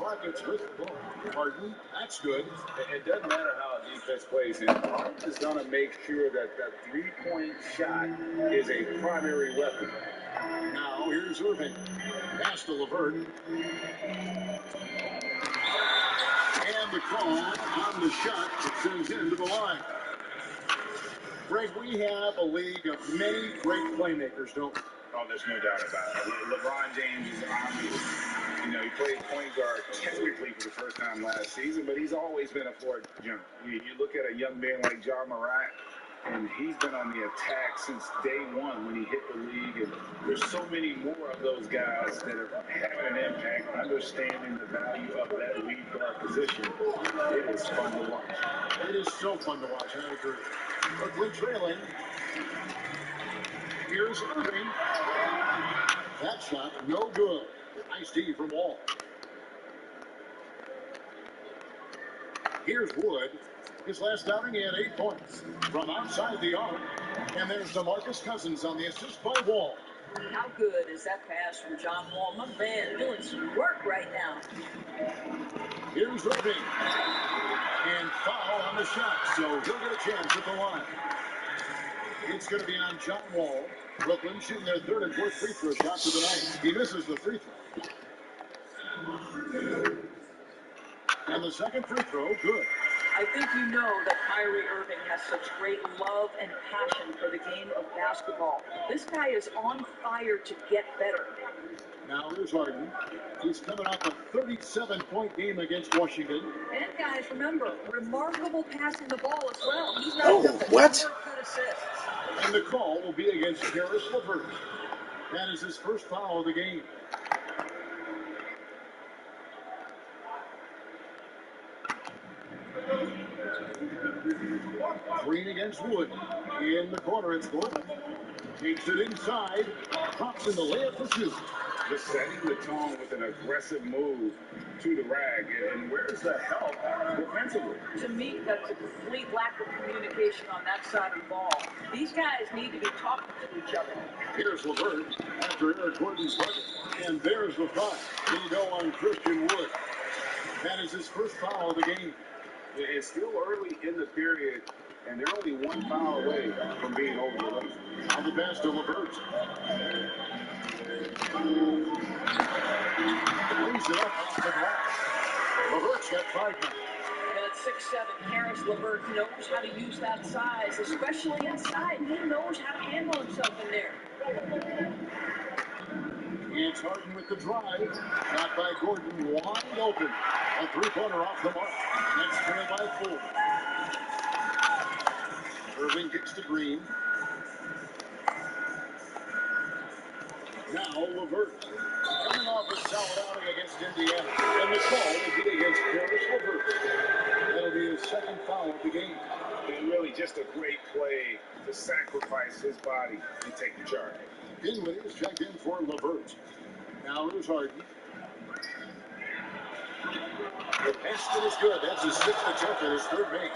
Rockets with the ball. Harden, that's good. It doesn't matter how a defense plays. And Harden is going to make sure that that three-point shot is a primary weapon. Now here's Irving. Pass to LeVert. And the call on the shot that sends him to the line. Greg, we have a league of many great playmakers, don't we? Oh, there's no doubt about it. LeBron James is obvious. You know, he played point guard technically for the first time last season, but he's always been a floor general. You look at a young man like Ja Morant, and he's been on the attack since day one when he hit the league. And there's so many more of those guys that are having an impact, understanding the value of that lead guard position. It is fun to watch. It is so fun to watch, I agree. Brooklyn trailing. Here's Irving. That shot, no good. Nice D from Wall. Here's Wood. His last outing, he had 8 points from outside the arc. And there's DeMarcus Cousins on the assist by Wall. How good is that pass from John Wall? My man doing some work right now. Here's Irving. And foul on the shot, so he'll get a chance at the line. It's going to be on John Wall. Brooklyn shooting their third and fourth free throw shots of the night. He misses the free throw. And the second free throw, good. I think you know that Kyrie Irving has such great love and passion for the game of basketball. This guy is on fire to get better. Now here's Harden. He's coming off a 37-point game against Washington. And guys, remember, remarkable passing the ball as well. He's not just a what? good assists. And the call will be against Caris LeVert. That is his first foul of the game. Green against Wood. In the corner, it's Gordon. Takes it inside. Drops in the layup for two. Just setting the tone with an aggressive move to the rag. And where's the help defensively? To me, that's a complete lack of communication on that side of the ball. These guys need to be talking to each other. Here's LeVert after Eric Gordon's bucket. And there's the foul. He'll go on Christian Wood. That is his first foul of the game. It's still early in the period, and they're only one foul away from being over the limit. On the pass to LeVert. Brings it up off the glass. LeVert's got 5 now. At 6'7", Caris LeVert knows how to use that size, especially inside. He knows how to handle himself in there. It's Harden with the drive. Shot by Gordon, wide open. A three-pointer off the mark. Next trail by 4. Irving kicks to Green. Now LeVert. Coming off a solid outing against Indiana. And the call will be against Caris LeVert. That'll be his second foul of the game. And really just a great play to sacrifice his body and take the charge. Dinwiddie is checked in for LeVert. Now here's Harden. The pass is good. That's his 6th attempt at his third make.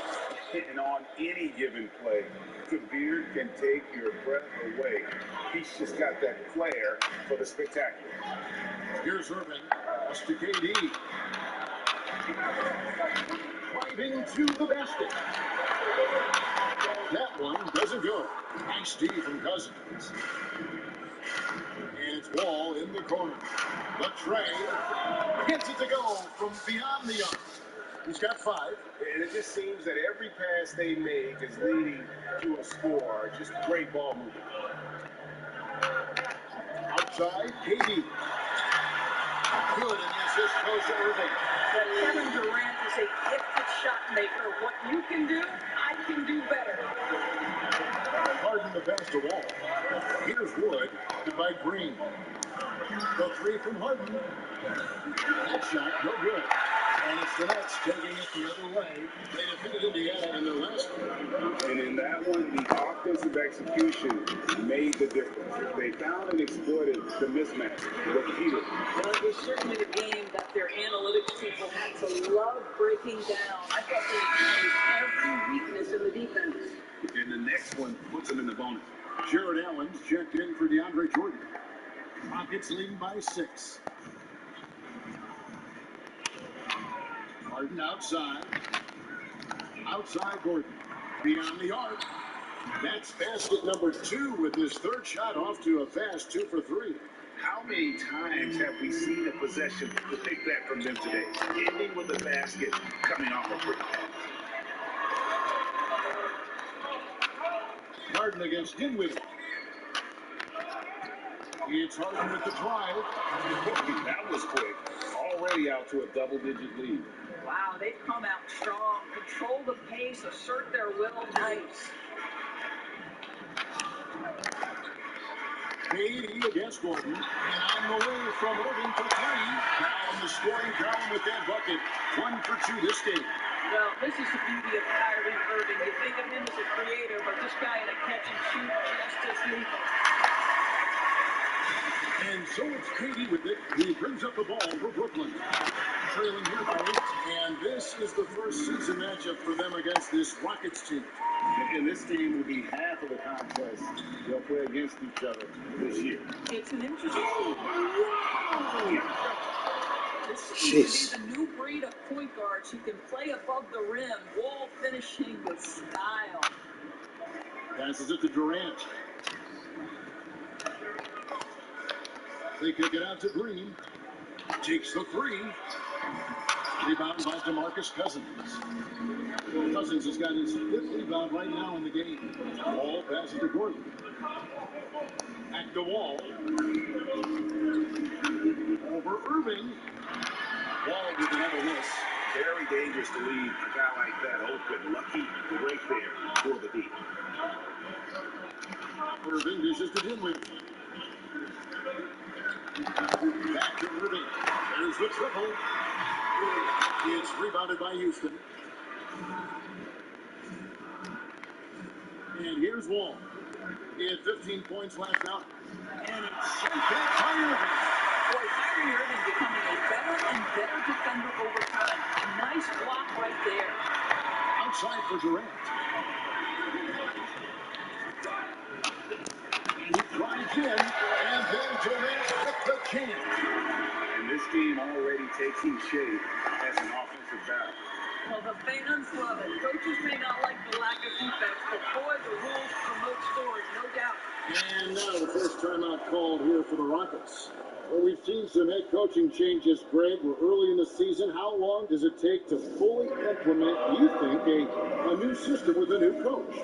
And on any given play, Kabir can take your breath away. He's just got that flair for the spectacular. Here's Irving. Pass to KD. Driving to the basket. That one doesn't go. Nice D from Cousins. And it's Wall in the corner. Latrey gets it to go from beyond the arc. He's got 5. And it just seems that every pass they make is leading to a score. Just great ball movement. Outside, KD. Good, and the assist goes to Irving. That Kevin Durant is a gifted shot maker. What you can do, I can do better. Harden the pass to Wall. Here's Wood, and by Green. The 3 from Harden. That shot, no good. And it's the Nets taking it the other way. They defeated Indiana in their last one. And in that one, the offensive execution made the difference. They found and exploited the mismatch repeatedly. Well, it was certainly a game that their analytics people had to love breaking down. I thought they exposed every weakness in the defense. And the next one puts them in the bonus. Jared Allen's checked in for DeAndre Jordan. Rockets leading by 6. Harden outside. Outside Gordon. Beyond the arc. That's basket number 2 with his third shot off to a fast 2 for 3. How many times have we seen a possession like that from them today? Ending with a basket, coming off a quick pass. Harden against Dinwiddie. It's Harden with the drive. That was quick. Already out to a double-digit lead. Wow, they've come out strong. Control the pace, assert their will. Nice. KD against Gordon. And on the way from Irving to 3. Now in the scoring column with that bucket. 1 for 2 this game. Well, this is the beauty of Kyrie Irving. You think of him as a creator, but this guy in a catch and shoot just as lethal. And so it's KD with it. He brings up the ball for Brooklyn. Trailing here by 8. And this is the first season matchup for them against this Rockets team. And this game will be half of the contest they'll play against each other this year. It's an interesting. This seems to be the new breed of point guards who can play above the rim, wall finishing with style. Passes it to Durant. They kick it out to Green. Takes the 3. Rebound by DeMarcus Cousins. Cousins has got his 5th rebound right now in the game. Wall passes to Gordon. Back to Wall. Over Irving. Wall with another miss. Very dangerous to leave a guy like that open. Lucky break there for the deep. Irving dishes to Dinwiddie. Back to Irving. There's the triple. It's rebounded by Houston. And here's Wall. He had 15 points left out. And it's sent back by Irving. Boy, Kyrie Irving becoming a better and better defender over time. Nice block right there. Outside for Durant. And he drives in. And then Durant with the can. And this game already taking shape as an offensive battle. Well, the fans love it. Coaches may not like the lack of defense, but boy, the rules promote scoring, no doubt. And now the first timeout called here for the Rockets. Well, we've seen some head coaching changes, Greg. We're early in the season. How long does it take to fully implement, you think, a new system with a new coach?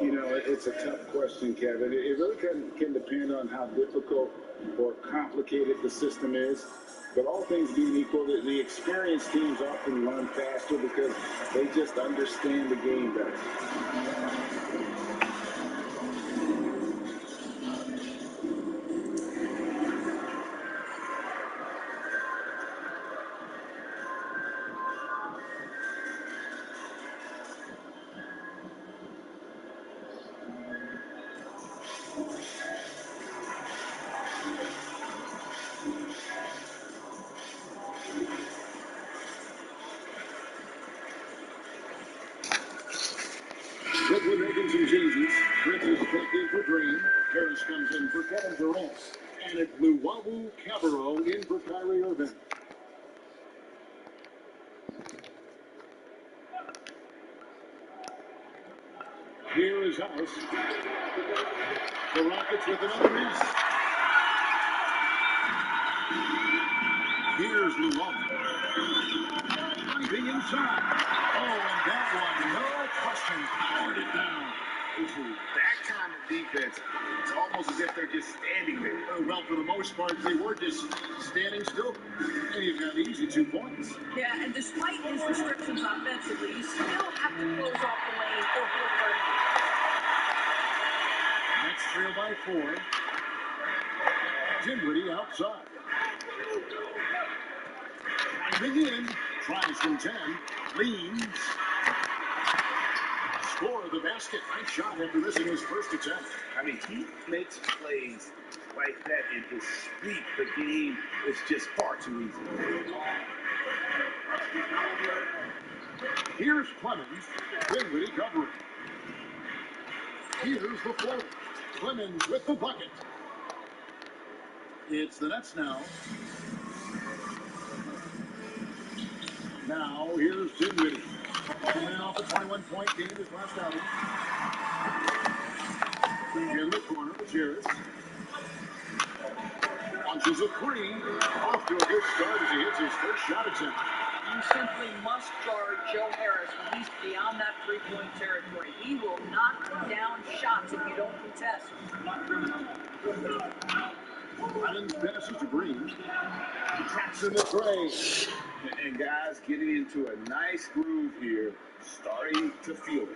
You know, it's a tough question, Kevin. It really can depend on how difficult or complicated the system is. But all things being equal, the experienced teams often run faster because they just understand the game better. Brooklyn making some changes. Bridges checked in for Green. Harris comes in for Kevin Durant. And it's Luwawu Cabarro in for Kyrie Irving. Here is House. The Rockets with another miss. Here's Luwawu. Driving inside. Oh, and that one, no question, powered it down. That kind of defense, it's almost as if they're just standing there. Well, for the most part, they were just standing still. And you've got easy 2 points. Yeah, and despite his restrictions offensively, you still have to close off the lane or he'll burn you. Next trail by 4. Dinwiddie outside. Driving in. Tries from 10. Leans. Score of the basket. Nice shot after missing his first attempt. I mean, he makes plays like that in his sleep. The game is just far too easy. Here's Clemens. Dinwiddie covering. Here's the float. Clemens with the bucket. It's the Nets now. Now, here's Dinwiddie. Coming off a 21-point game his last outing. In the corner, Jarrett. Launches a three. Off to a good start as he hits his first shot attempt. You simply must guard Joe Harris when he's beyond that three-point territory. He will knock down shots if you don't contest. Clemens passes to Green. Traps in the tray. And guys getting into a nice groove here, starting to feel it.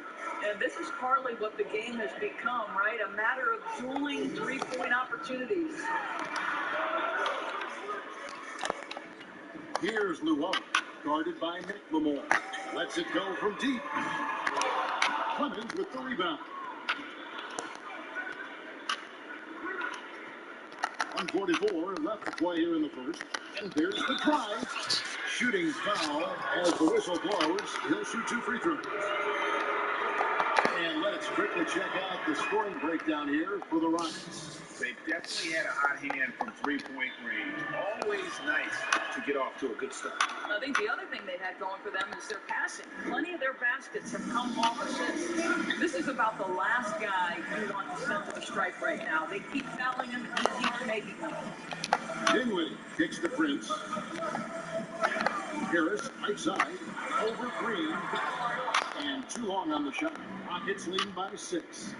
And this is partly what the game has become, right? A matter of dueling three-point opportunities. Here's Llewellyn, guarded by McLemore. Lets it go from deep. Clemens with the rebound. 1:44 left to play here in the first. And there's the drive. Shooting foul as the whistle blows. He'll shoot 2 free throws. And let's quickly check out the scoring breakdown here for the Rockets. They definitely had a hot hand from three-point range. Always nice to get off to a good start. I think the other thing they've had going for them is their passing. Plenty of their baskets have come off assists. This is about the last guy you want to send to the stripe right now. They keep fouling him, he keeps making them. Dinwiddie kicks to Prince. Harris, right side, over Green, and too long on the shot. Rockets leading by 6.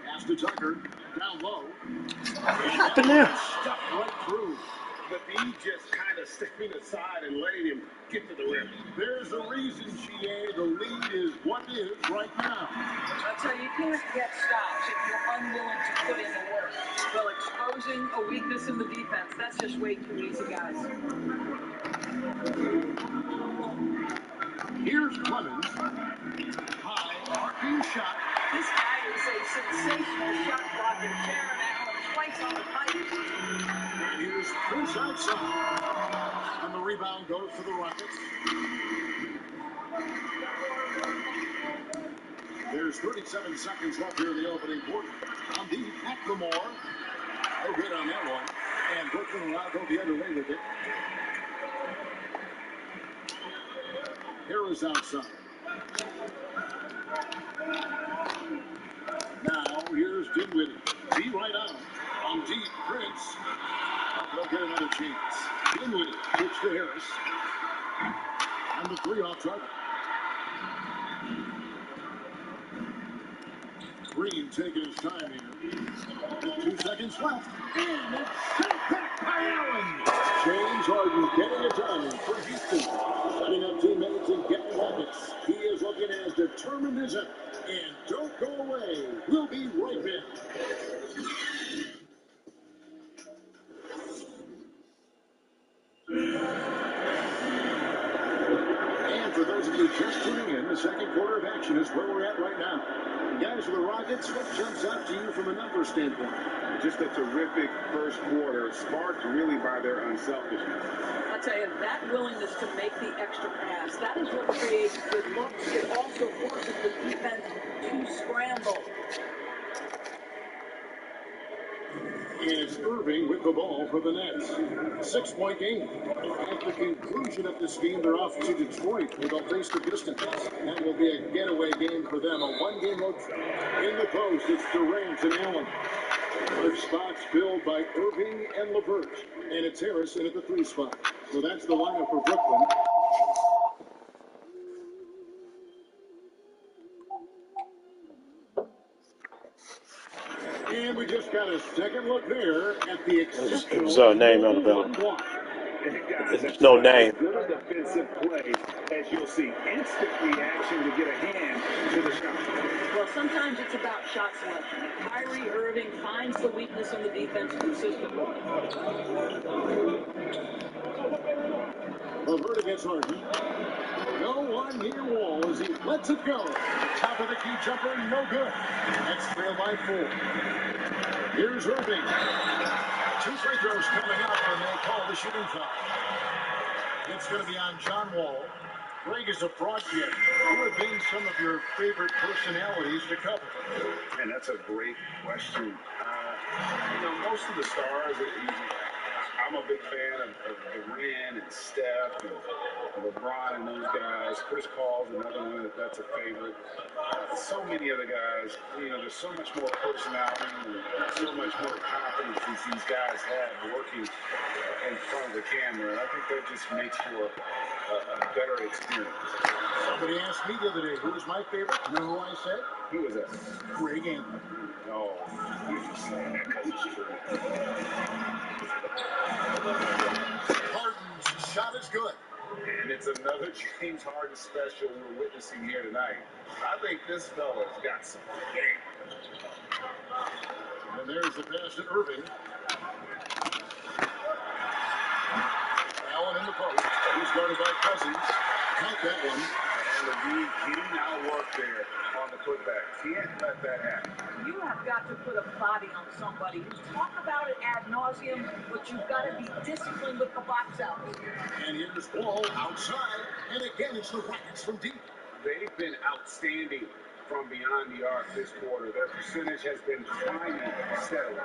Pass to Tucker, down low. What happened there? Stuck right through. But he just kind of stepping aside and letting him get to the rim. There's a reason, GA. The lead is what it is right now. That's how you can't get stops if you're unwilling to put in the work. Well, exposing a weakness in the defense, that's just way too easy, guys. Here's Clemens. High, arcing shot. This guy is a sensational shot blocker. Jaron Allen twice on the pipe. And here's Prince outside. And the rebound goes for the Rockets. There's 37 seconds left here in the opening quarter. On the McLemore. No good on that one. And Brooklyn will now go the other way with it. Harris outside. Now here's Dinwiddie. See right out. On deep, Prince. They'll get another chance. Dinwiddie kicks to Harris. And the 3 off target. Green taking his time here. With 2 seconds left. And it's sent back by Allen. James Harden getting it done for Houston. Setting up teammates and getting buckets. He is looking as determined as ever. And don't go away. We'll be right back. And for those of you just tuning in, the second quarter of action is where we're at right now. Guys, for the Rockets, what jumps out to you from a numbers standpoint? Just a terrific first quarter, sparked really by their unselfishness. I'll tell you, that willingness to make the extra pass, that is what creates good looks. It also forces the defense to scramble. It's Irving with the ball for the Nets. 6-point game. At the conclusion of this game, they're off to Detroit, where they'll face the Pistons. That will be a getaway game for them, a one-game road trip. In the post, it's Durant and Allen. Other spots filled by Irving and LeVert. And it's Harris in at the 3 spot. So that's the lineup for Brooklyn. And we just got a second look there at the exceptional. There's a name on the belt. There's no name. Good defensive play, as you'll see. Instant reaction to get a hand to the shot. Well, sometimes it's about shot selection. Kyrie Irving finds the weakness in the defense consistently. LeVert against Harden. No one near wall as he lets it go. Top of the key jumper, no good. That's trailed by 4. Here's Irving. 2 free throws coming up, and they'll call the shooting foul. It's going to be on John Wall. Greg is a broadcast. Who have been some of your favorite personalities to cover? And that's a great question. Most of the stars that I'm a big fan of Durant and Steph and LeBron and those guys. Chris Paul's another one that's a favorite. So many other guys, there's so much more personality and so much more confidence these guys have working in front of the camera. I think that just makes for a better experience. Somebody asked me the other day, who was my favorite? You know who I said? Who was that? Greg Anthony. No, you're just saying that because it's true. Harden's shot is good. And it's another James Harden special we're witnessing here tonight. I think this fella's got some game. And there's the pass to Irving. Allen in the post. He's guarded by Cousins. Count that one. And LeVine getting out work there on the putback. Can't let that happen. You have got to put a body on somebody. You talk about it ad nauseum, but you've got to be disciplined with the box out. And here's Wall outside. And again, it's the Rockets from deep. They've been outstanding from beyond the arc this quarter. Their percentage has been climbing steadily.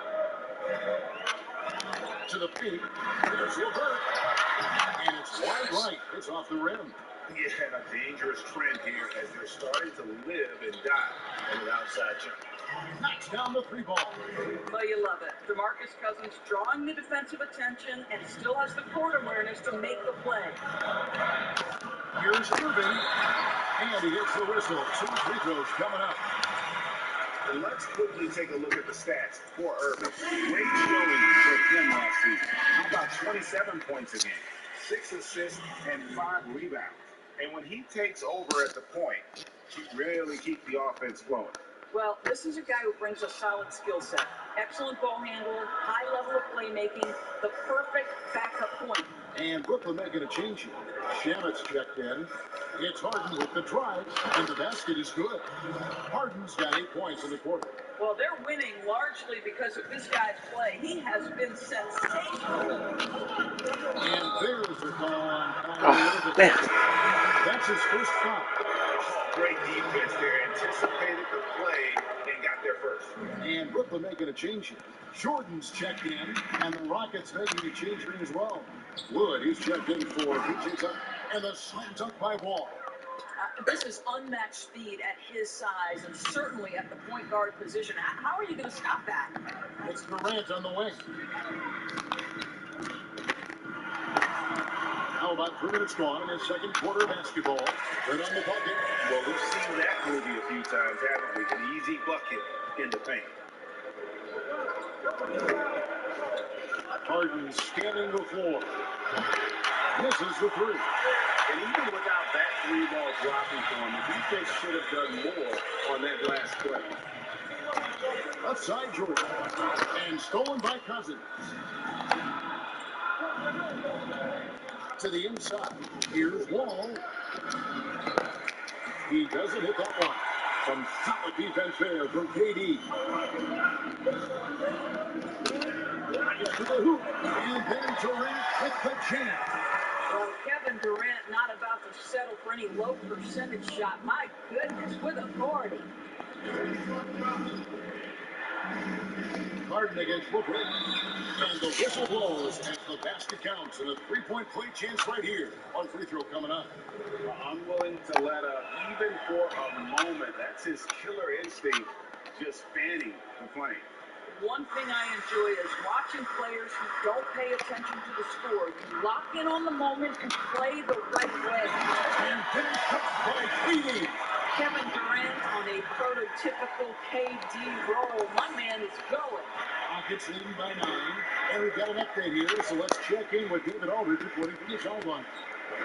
To the paint. There's LeVert. And it's wide right. It's off the rim. Yeah, and a dangerous trend here as they're starting to live and die on the outside jump. Knocks down the three ball. Well, you love it. DeMarcus Cousins drawing the defensive attention and still has the court awareness to make the play. Here's Irving. And he hits the whistle. 2 free throws coming up. And let's quickly take a look at the stats for Irving. Great showing for him last season. How about 27 points a game, 6 assists, and 5 rebounds? And when he takes over at the point, he really keeps the offense flowing. Well, this is a guy who brings a solid skill set. Excellent ball handler, high level of playmaking, the perfect backup point. And Brooklyn making a change here. Shamet's checked in. It's Harden with the drive, and the basket is good. Harden's got 8 points in the quarter. Well, they're winning largely because of this guy's play. He has been sensational. And there's the call on Man. That's his first foul. Great defense there. Anticipated the play and got there first. And Brooklyn making a change here. Jordan's checked in, and the Rockets making a change here as well. Wood, he's checked in for PJ Tucker, and the slam dunk by Wall. This is unmatched speed at his size and certainly at the point guard position. How are you going to stop that? It's Durant on the wing. Now about 3 minutes gone in his second quarter of basketball. Right on the bucket. Well, we've seen that movie a few times, haven't we? An easy bucket in the paint. Harden scanning the floor. Misses the three. And even without that 3-ball dropping for him, the defense should have done more on that last play. Outside Jordan. And stolen by Cousins. To the inside. Here's Wall. He doesn't hit that one. Some solid defense there from KD. To the hoop. And then Durant with the jam. Well, Kevin Durant not about to settle for any low percentage shot. My goodness, with authority. Harden against LeBron. And the whistle blows as the basket counts. And a 3-point play chance right here on free throw coming up. Unwilling to let up even for a moment. That's his killer instinct, just fanning the plane. One thing I enjoy is watching players who don't pay attention to the score. You lock in on the moment and play the right way. And finished up by KD. Kevin Durant on a prototypical KD roll. My man is going. Rockets leading by 9. And we've got an update here, so let's check in with David Aldridge reporting from the sideline.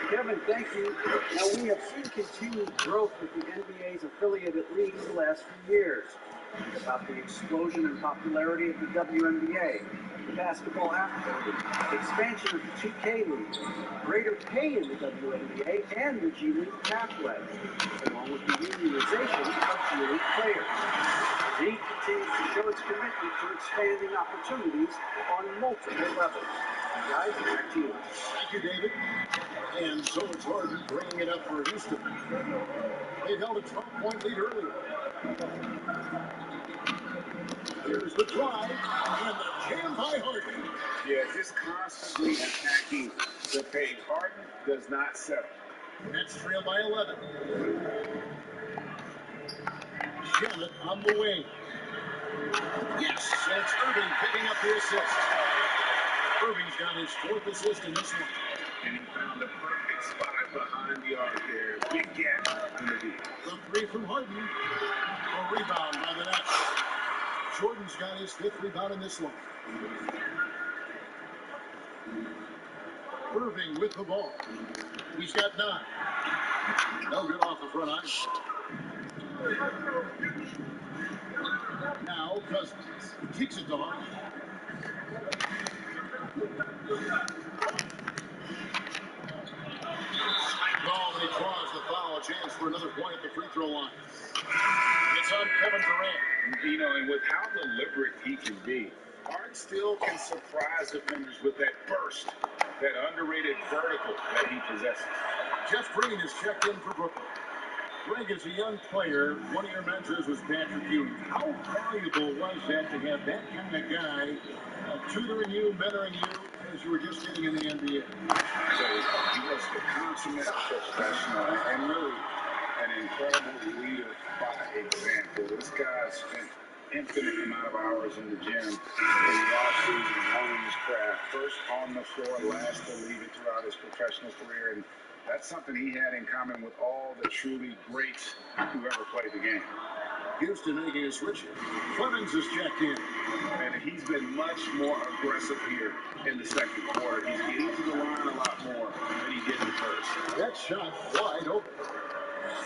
Kevin, thank you. Now, we have seen continued growth with the NBA's affiliated leagues the last few years. Think about the explosion in popularity of the WNBA, the Basketball Africa, the expansion of the 2K League, greater pay in the WNBA, and the G League pathway, along with the unionization of G League players. The league continues to show its commitment to expanding opportunities on multiple levels. Guys, back to you. Thank you, David. And so it's Harden bringing it up for Houston. They held a 12-point lead earlier. Here's the drive, and the jam by Harden. Yeah, just constantly attacking the paint. Harden does not settle. Nets trail by 11. Shamet on the wing. Yes, and it's Irving picking up the assist. Irving's got his 4th assist in this one. And he found the perfect spot behind the arc there. Big gap in the deep. The 3 from Harden. A rebound by the Nets. Jordan's got his 5th rebound in this one. Irving with the ball. He's got 9. No good off the front ice. Now Cousins kicks it off. Ball, and he draws the foul. A chance for another point at the free throw line. It's on Kevin Durant. You know, and with how deliberate he can be, Hart still can surprise defenders with that burst, that underrated vertical that he possesses. Jeff Green is checked in for Brooklyn. Greg, as a young player, one of your mentors was Patrick Ewing. How valuable was that to have that kind of guy tutoring you, mentoring you as you were just getting in the NBA? So he was the consummate professional and really an incredible leader by example. This guy spent infinite amount of hours in the gym in the offseason honing his craft. First on the floor, last to leave it throughout his professional career. And that's something he had in common with all the truly greats who ever played the game. Houston making a switch. Clemens is checked in. And he's been much more aggressive here in the second quarter. He's getting to the line a lot more than he did in the first. That shot wide open.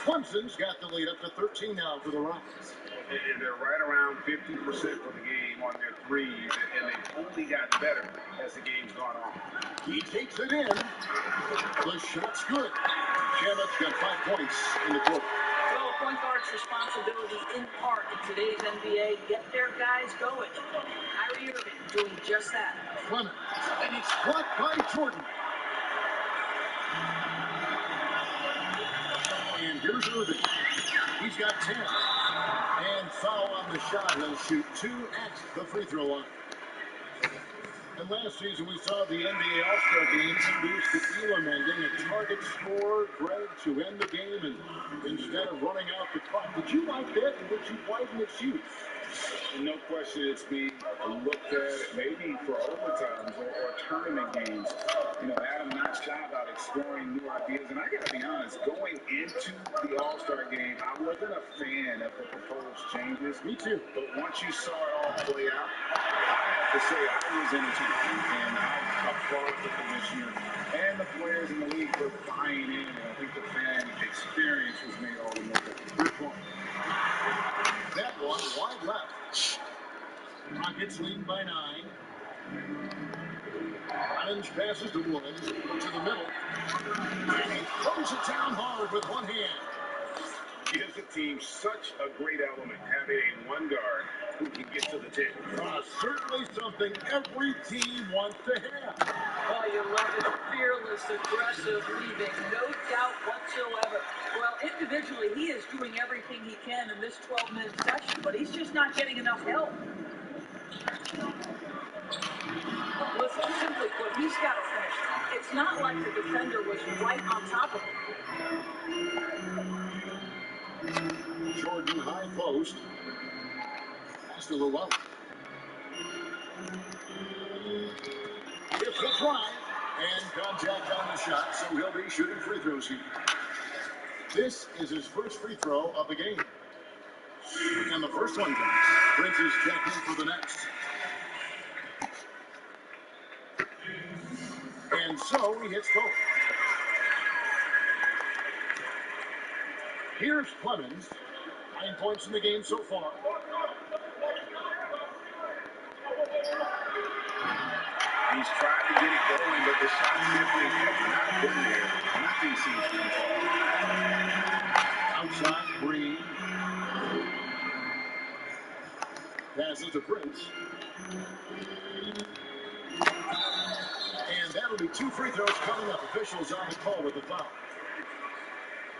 Clemson's got the lead up to 13 now for the Rockets. And they're right around 50% for the game on their threes, and they've only gotten better as the game's gone on. He takes it in. The shot's good. Shamet's got 5 points in the quarter. Well, a point guard's responsibility in part in today's NBA, get their guys going. Kyrie Irving doing just that. Clemens, and it's blocked by Jordan. And here's Irving. He's got 10. And foul on the shot. He'll shoot 2 at the free throw line. And last season, we saw the NBA All-Star Game introduce the Elam ending, a target score, Greg, to end the game, and instead of running out the clock. Did you like that, or would you widen its use? No question, it's being looked at maybe for overtimes or tournament games. You know, Adam not shy about exploring new ideas. And I got to be honest, going into the All-Star game, I wasn't a fan of the proposed changes. Me too. But once you saw it all play out, I have to say I was entertained. And I applaud the commissioner and the players in the league for buying in. And I think the fan experience was made all the more difficult. That one wide left. Rockets leading by 9. Clemens passes to Wood to the middle. And he throws it down hard with one hand. Gives the team such a great element having a one guard who can get to the tip. Certainly something every team wants to have. Oh, you love it. Fearless, aggressive, leaving, no doubt whatsoever. Well, individually, he is doing everything he can in this 12-minute session, but he's just not getting enough help. Listen, simply put, he's got to finish. It's not like the defender was right on top of him. Jordan high post. Pass to Llewellyn. It's a drive and contact on the shot, so he'll be shooting free throws here. This is his first free throw of the game. And the first one comes. Prince is checked in for the Nets. And so he hits both. Here's Clemens. 9 points in the game so far. He's tried to get it going, but the shot simply has not been there. Nothing seems to fall. Outside, Green. Passes to Prince. And that'll be 2 free throws coming up. Officials on the call with the foul.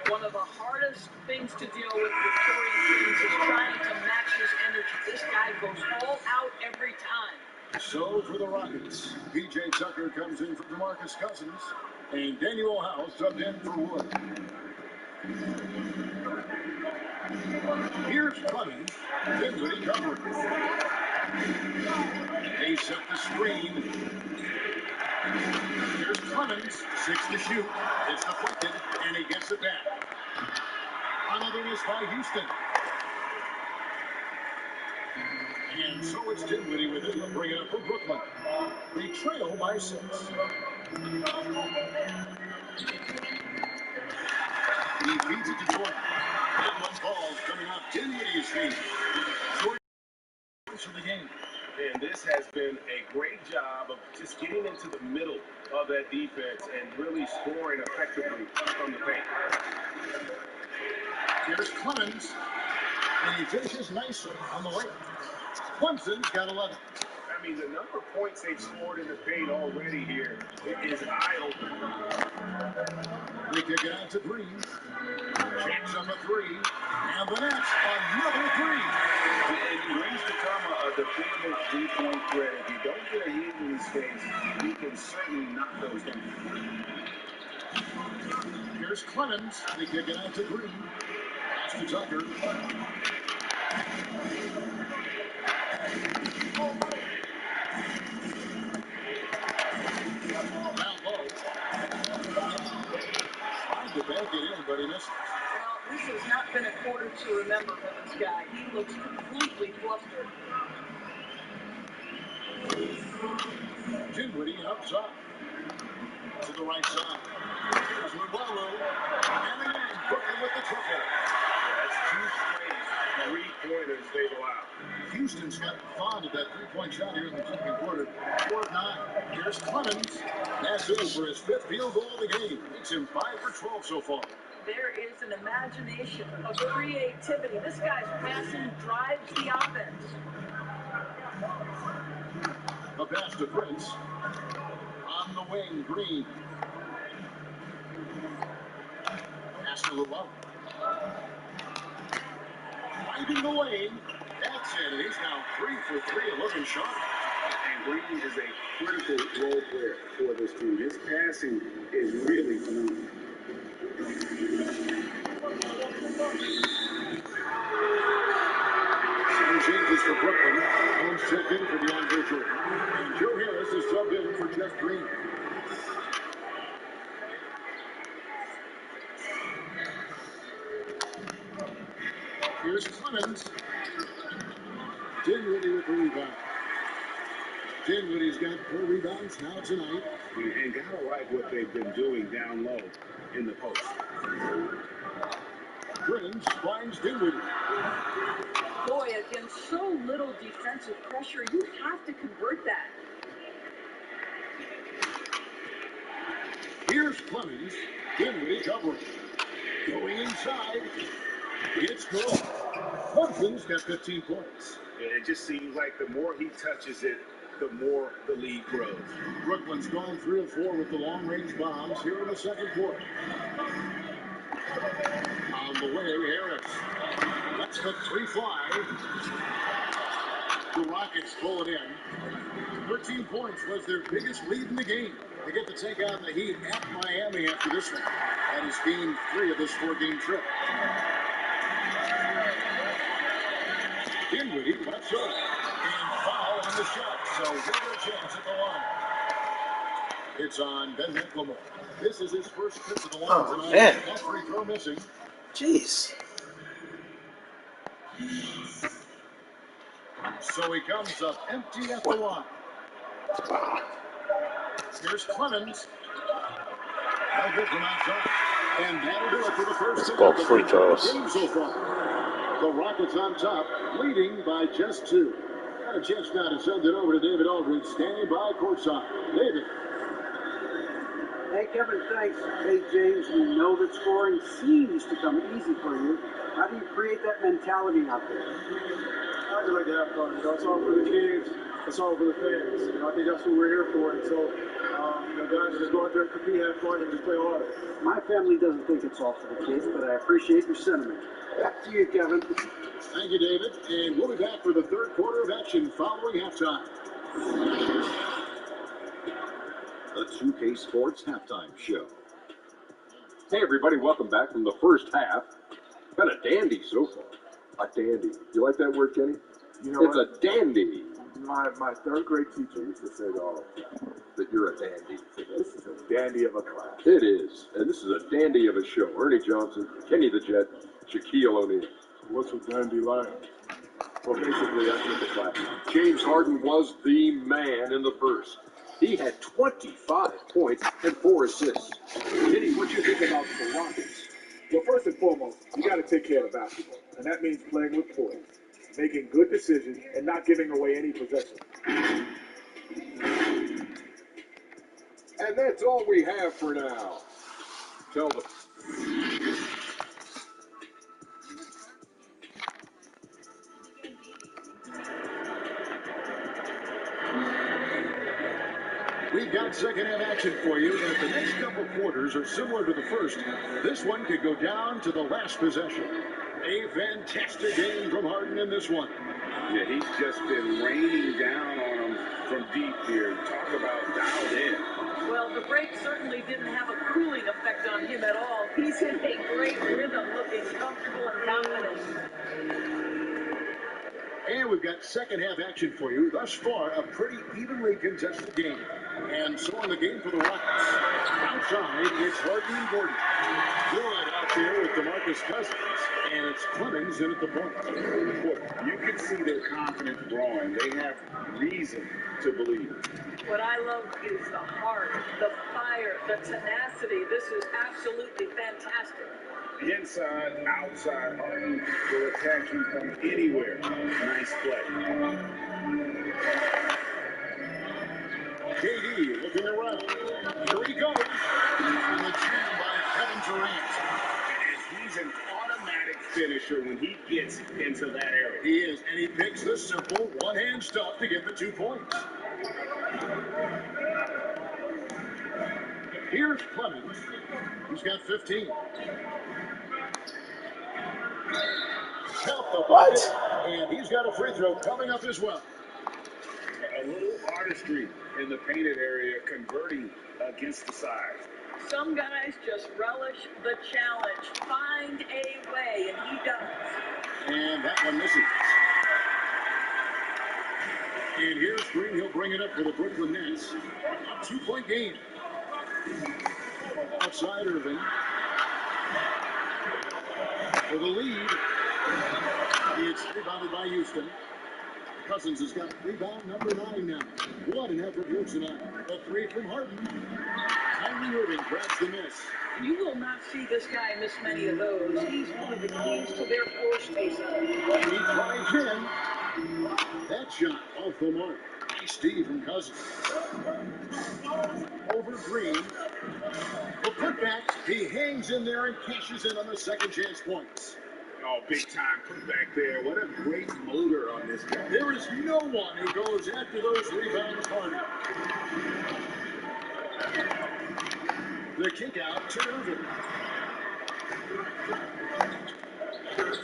One of the hardest things to deal with Torian Prince is trying to match his energy. This guy goes all out every time. So for the Rockets, P.J. Tucker comes in for DeMarcus Cousins, and Daniel House subbed in for Wood. Here's Clemens. Dinwiddie covering. They set the screen. Here's Clemens. 6 to shoot. It's deflected, and he gets it back. Another miss by Houston. And so it's Dinwiddie with it to bring it up for Brooklyn. They trail by 6. He feeds it to Jordan. And one ball's coming off Dinwiddie's feet. Jordan for the game. And this has been a great job of just getting into the middle of that defense and really scoring effectively from the paint. Here's Clemens. And he finishes nicely on the way. Clemson's got 11. I mean, the number of points they've scored in the paint already here is eye-opening. They kick it out to Green. Jacks up a 3. And the next, another 3. And Green's become a dependable three-point threat. If you don't get a heat in his face, he can certainly knock those down. Here's Clemens. They kick it out to Green. Pass to Tucker. Down low. Tried to back it in, but he missed. Well, this has not been a quarter to remember for this guy. He looks completely flustered. Dinwiddie up top. To the right side. Here's Luwawu. And again, Brooklyn with the triple. That's 2 straight three-pointers they've allowed. Houston's got fond of that three-point shot here in the second quarter. 4-9. Here's Clemens. That's in for his 5th field goal of the game. Makes him 5 for 12 so far. There is an imagination of creativity. This guy's passing drives the offense. A pass to Prince. On the wing, Green. Pass to Luwawu. Finding the lane. That's it. He's now 3 for 3, 11 shot. And Green is a critical role player for this team. His passing is really phenomenal. Some changes for Brooklyn. Holmes checked in for DeAndre Jordan. And Joe Harris is subbed in for Jeff Green. Here's Clemens. Dinwiddie with the rebound. Dinwiddie's got 4 rebounds now tonight. And gotta like what they've been doing down low in the post. Prince finds Dinwiddie. Boy, against so little defensive pressure, you have to convert that. Here's Clemens. Dinwiddie covering. Going inside. It's good. Clemson's got 15 points. It just seems like the more he touches it, the more the lead grows. Brooklyn's gone 3 of 4 with the long-range bombs here in the second quarter. On the way, Harris. Let's the 3 fly. The Rockets pull it in. 13 points was their biggest lead in the game. They get to take on the Heat at Miami after this one. That is game 3 of this 4-game trip. Dinwiddie cuts up and foul on the shot. So give it a chance at the line. It's on Ben McLemore. This is his first trip to the line tonight. Man. That free throw missing. Jeez. So he comes up empty at the line. Here's Clemens. No good from outside. And that'll do it for the first It's called free throws. game so far. The Rockets on top, leading by just 2. Got a chance now to send it over to David Aldridge, standing by courtside. David. Hey, Kevin, thanks. Hey, James, we know that scoring seems to come easy for you. How do you create that mentality out there? I just like to have fun. It's all for the kids. It's all for the fans. I think that's what we're here for. And so Guys just go out there and compete, have fun, and just play hard. My family doesn't think it's all for the kids, but I appreciate your sentiment. Back to you, Kevin. Thank you, David. And we'll be back for the third quarter of action following halftime. The 2K Sports Halftime Show. Hey, everybody, welcome back from the first half. Been a dandy so far. A dandy. You like that word, Kenny? You know it's a dandy. My third grade teacher used to say to all that you're a dandy. This is a dandy of a class. It is. And this is a dandy of a show. Ernie Johnson, Kenny the Jet, Shaquille O'Neal. What's a dandy like? Well, basically, that's what the class. James Harden was the man in the first. He had 25 points and 4 assists. Kenny, what do you think about the Rockets? Well, first and foremost, you got to take care of basketball. And that means playing with poise, making good decisions, and not giving away any possession. And that's all we have for now. Tell them. We've got second half action for you, and if the next couple quarters are similar to the first, this one could go down to the last possession. A fantastic game from Harden in this one. Yeah, he's just been raining down on him from deep here. Talk about dialed in. Well, the break certainly didn't have a cooling effect on him at all. He's in a great rhythm, looking comfortable and confident. And we've got second half action for you. Thus far, a pretty evenly contested game. And so on the game for the Rockets. Outside, it's Harden and Gordon. Good out there with DeMarcus Cousins. And it's Clemens in at the point. You can see their confidence growing. They have reason to believe. What I love is the heart, the fire, the tenacity. This is absolutely fantastic. Inside, outside, Harden will attack you from anywhere. Nice play. KD looking around. Here he goes. And the jam by Kevin Durant. And he's an automatic finisher when he gets into that area. He is, and he picks the simple one-hand stuff to get the 2 points. Here's Clemens. He's got 15. Count the bucket, and he's got a free throw coming up as well. A little artistry in the painted area, converting against the side. Some guys just relish the challenge. Find a way, and he does. And that one misses. And here's Green. He'll bring it up for the Brooklyn Nets. A 2-point game. Outside Irving. For the lead. It's rebounded by Houston. Cousins has got rebound number 9 now. What an effort here tonight. A 3 from Harden. Kyrie Irving grabs the miss. You will not see this guy miss many of those. He's one of the keys to their floor spacing. He drives in. That shot off the mark. Nice D from Cousins. Over Green. The putback. He hangs in there and cashes in on the second chance points. Oh, big time putback there. What a great motor on this guy. There is no one who goes after those rebounds harder. The kick out to Irving.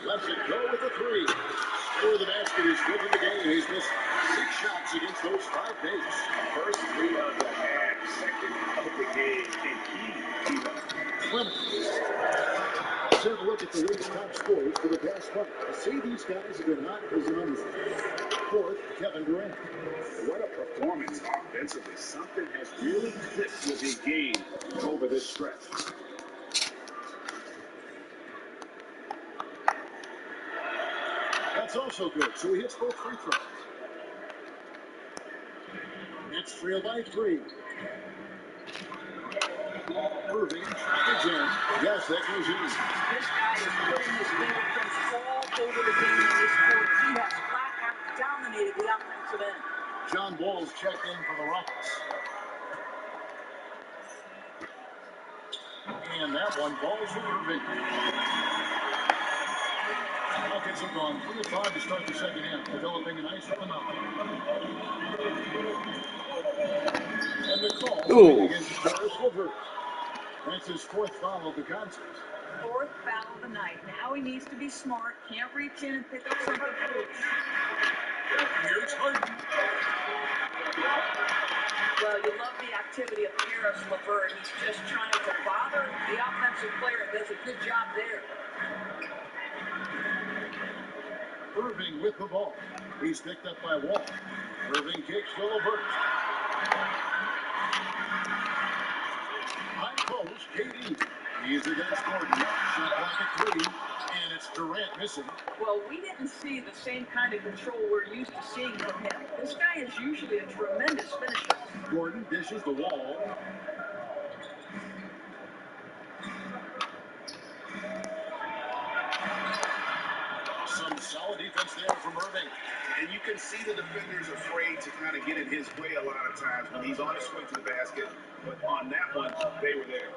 Lets it go with a 3. Score the basket is good for the game. He's missed 6 shots against those 5 days. First 3 of the half, second of the game. Can he keep up? Clemens. Let's have a look at the league's top scorers for the past month. To see these guys have been hot as an underdog. Fourth, Kevin Durant. What a performance offensively. Something has really clicked with his game over this stretch. That's also good. So he hits both free throws. Next trail by 3. Irving tries in. Yes, that goes in. This guy is putting his fingerprints all over the game in this quarter. He has flat out dominated the offensive end. John Wall's checked in for the Rockets. And that one falls for Irving. Rockets have gone 3 of 5 to start the second half, developing a nice rhythm out. And the call coming against Caris LeVert. That's his fourth foul of the contest. Fourth foul of the night. Now he needs to be smart. Can't reach in and pick up something foolish. Here's Harden. Well, you love the activity of Caris LeVert. He's just trying to bother the offensive player and does a good job there. Irving with the ball. He's picked up by Wall. Irving kicks to LeVert. High post, KD. He's against Gordon. Shot clock at 3. And it's Durant missing. Well, we didn't see the same kind of control we're used to seeing from him. This guy is usually a tremendous finisher. Gordon dishes the Wall. Some solid defense there from Irving. And you can see the defenders afraid to kind of get in his way a lot of times when he's on his way to the basket. But on that one, they were there.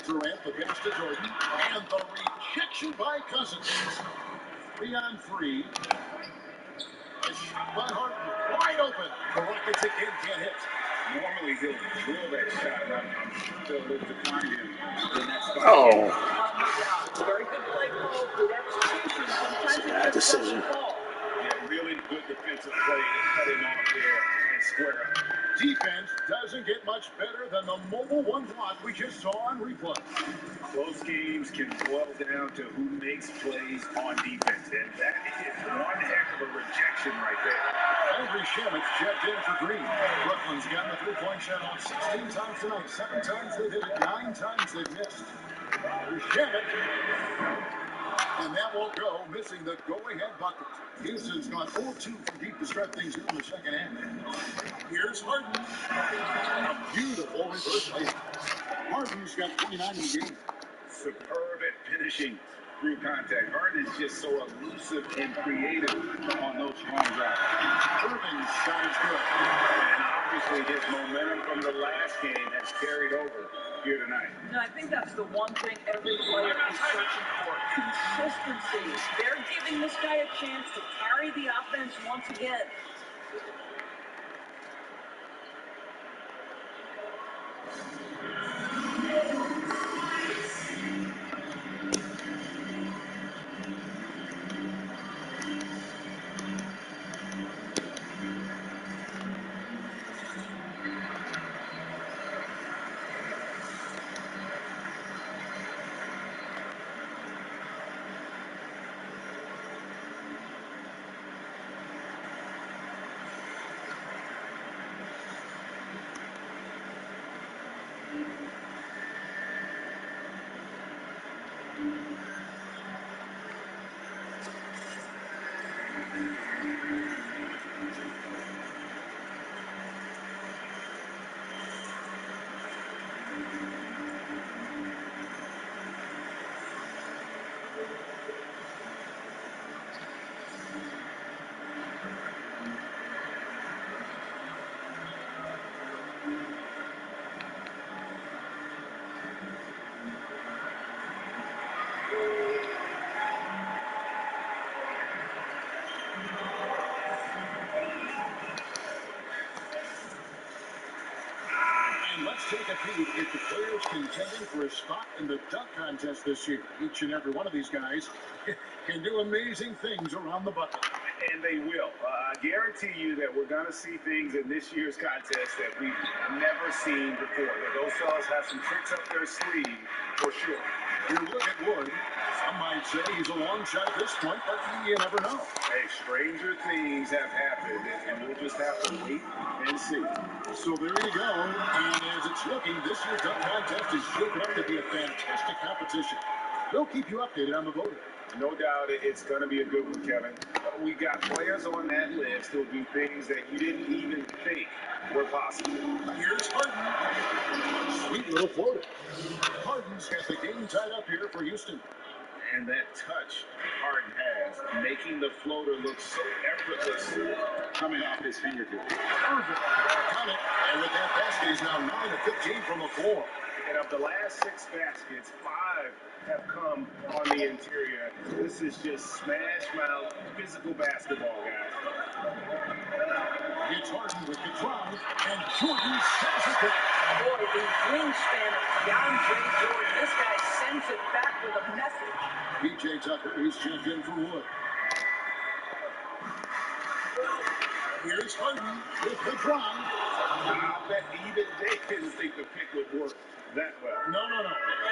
Durant, the pass to Jordan. And the rejection by Cousins. 3 on 3. A shot by Harden. Wide open. The Rockets again can't hit. Normally he'll drill that shot, and I'm sure they'll look to find him in that spot. Oh. Very good play call, good execution. Sometimes it's Bad decision. Yeah, really good defensive play to cut him off there and square up. Defense doesn't get much better than the mobile one block we just saw on replay. Close games can boil down to who makes plays on defense, and that is one heck of a rejection right there. Landry Shamet checked in for Green. Brooklyn's gotten a three-point shot on 16 times tonight. 7 times they've hit it, 9 times they've missed. Here's Shamet. And that won't go, missing the go-ahead bucket. Houston's gone 4-2 from deep to start things here in the second half. Here's Harden. A beautiful reverse layup. Harden's got 29 in the game. Superb at finishing through contact. Harden is just so elusive and creative on those strong drives. Irving's shot is good. And obviously his momentum from the last game has carried over here tonight. And I think that's the one thing every player is searching for. Consistency. They're giving this guy a chance to carry the offense once again. Let's take a peek at the players contending for a spot in the dunk contest this year. Each and every one of these guys can do amazing things around the bucket. And they will. I guarantee you that we're going to see things in this year's contest that we've never seen before. Those fellas have some tricks up their sleeve for sure. You look at Wood. Some might say he's a long shot at this point, but you never know. Hey, stranger things have happened, and we'll just have to wait and see. So there you go. And as it's looking, this year's dunk contest is shaping up to be a fantastic competition. We'll keep you updated on the voting. No doubt it's going to be a good one, Kevin. We got players on that list who'll do things that you didn't even think were possible. Here's Harden. Sweet little floater. Harden's got the game tied up here for Houston. And that touch Harden has, making the floater look so effortless coming off his fingertips. Irving got it. And with that basket, he's now 9 of 15 from the floor. And of the last 6 baskets, 5 have come on the interior. This is just smash mouth physical basketball, guys. It's Harden with the drive, and Jordan sends it back. Boy, the wingspan of DeAndre Jordan. This guy sends it back with a message. P.J. Tucker, he's checked in for Wood. Here's Harden with the drive. I bet even they didn't think the pick would work that well. No.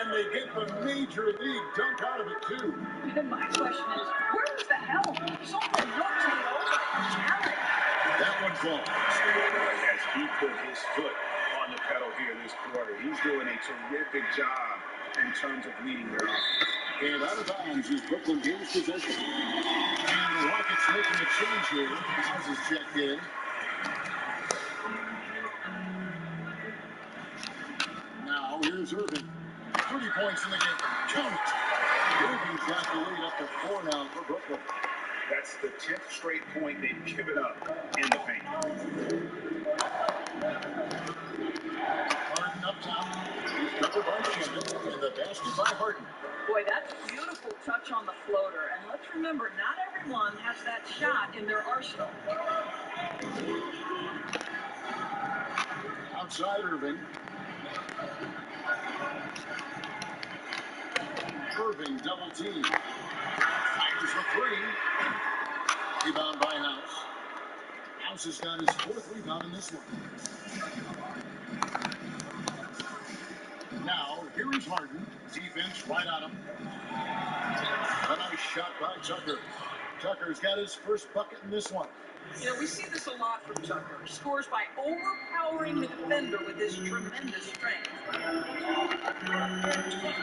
And they get the major league dunk out of it, too. And my question is, where was the help? Someone rotate over it. Allen. That one falls. As he put his foot on the pedal here this quarter, he's doing a terrific job in terms of leading their offense. And out of bounds is Brooklyn gains possession. And the Rockets making a change here. Miles is checked in. Now here's Irving. 30 points in the game. Count it. Irving's got the lead up to 4 now for Brooklyn. That's the 10th straight point they've given up in the paint. Harden up top. He's covered by Shannon. And the basket by Harden. Boy, that's a beautiful touch on the floater. And let's remember, not everyone has that shot in their arsenal. Outside Irving. Irving double team. Fires the 3. Rebound by House. House has got his 4th rebound in this one. Now, here is Harden. Defense right on him. A nice shot by Tucker. Tucker's got his first bucket in this one. You know, we see this a lot from Tucker. He scores by overpowering the defender with his tremendous strength.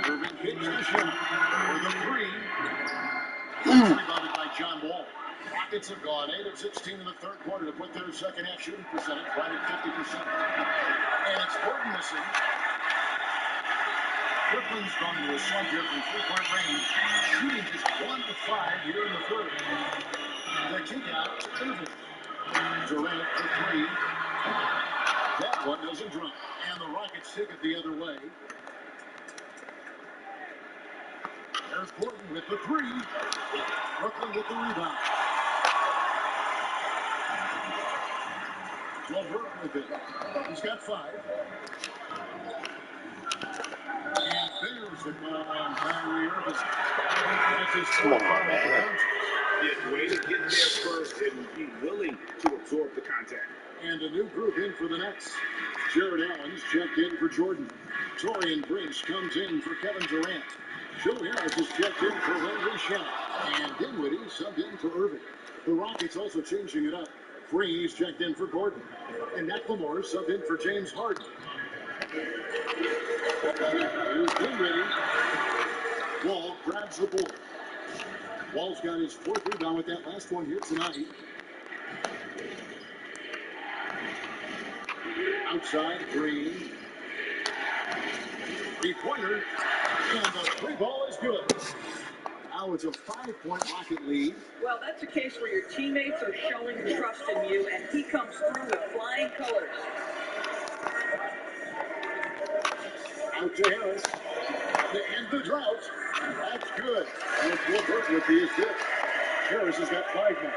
Irving hits the shot for the 3. Rebounded by John Wall. Rockets have gone 8 of 16 in the 3rd quarter to put their second half shooting percentage right at 50%. And it's Gordon missing. Brooklyn's gone into a slump here from 3-point range, shooting just 1 of 5 here in the 3rd. The kick out to Irving. Durant for 3. That one doesn't drop. And the Rockets take it the other way. There's Gordon with the 3. Brooklyn with the rebound. LeVert with it. He's got 5. And there's the call on Kyrie Irving. That's his 4th foul. Yeah, way to get there first and be willing to absorb the contact. And a new group in for the Nets. Jared Allen's checked in for Jordan. Torian Prince comes in for Kevin Durant. Joe Harris is checked in for Landry Shamet. And Dinwiddie subbed in for Irving. The Rockets also changing it up. Freeze checked in for Gordon. And McLemore subbed in for James Harden. Here's Dinwiddie. Wall grabs the board. Wall's got his 4th rebound with that last one here tonight. Outside, Green. 3-pointer. And the 3 ball is good. Now it's a 5-point Rocket lead. Well, that's a case where your teammates are showing trust in you, and he comes through with flying colors. Out to Harris. To end the drought. That's good. And LeVert with the assist. Harris has got 5 now.